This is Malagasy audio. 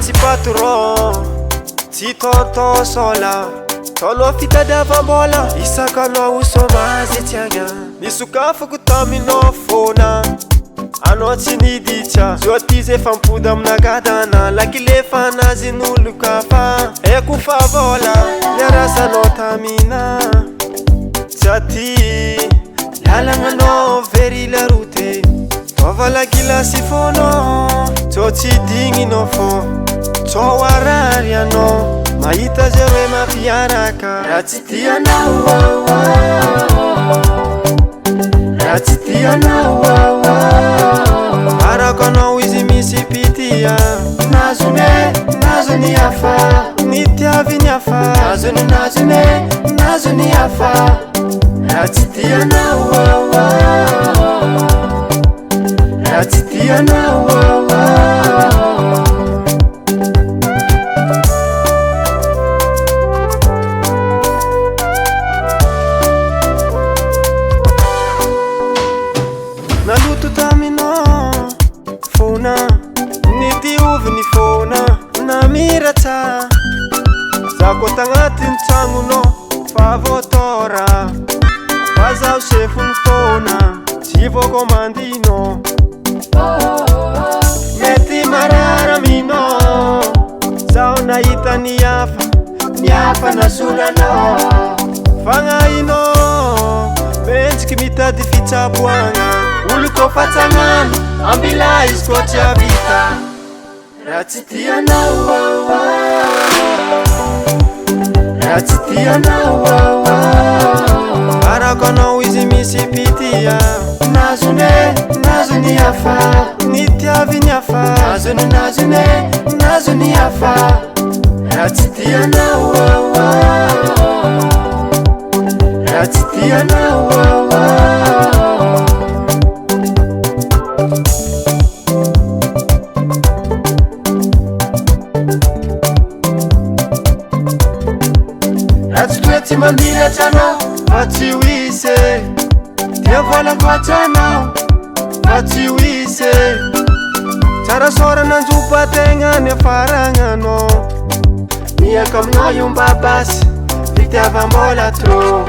tsy patron tsy tonton sola tolo fitadiavam-bola isakanao ho somazy tsy agna nisokafako taminao fona anao tsy niditra zao ty zay fampody aminakadana lakilefa anazy nolokafa eko fa vola niarasanao tamina tsy aty lalagnagnao very larote tovala gilasy fono tsao tsy digninao fô tsao arary anao mahita zay hoe mafiaraka raha tsy tianao raha tsy tianao arako anao izy misy pitia nazony afa nitiaviny afa nazony afa raha tsy tianao raha tsy tianao naloto taminao fona nidioviny fona namiratsa zako tagnatiny tragnonao fa votora fa zaho sefony fona tsy vokomandinao mety marara minao zaho nahita niafa nasolanao fagnainao mentsiky mitady fitsaboagna olo ko fatsagnano ambila izy ko tsy avita raha tsy tianao raha tsy tianao arako anao izy misy pitia nazony afa nitiaviny afa nazony afa raha tsy tianao raha tsy tianao tsy mandiratra anao fa tsy hoise dia volako atranao fa tsy hoise tsara sora nanjopa-tegna ny afaragnanao miaka aminao io mbabasy fitiavam-bola tro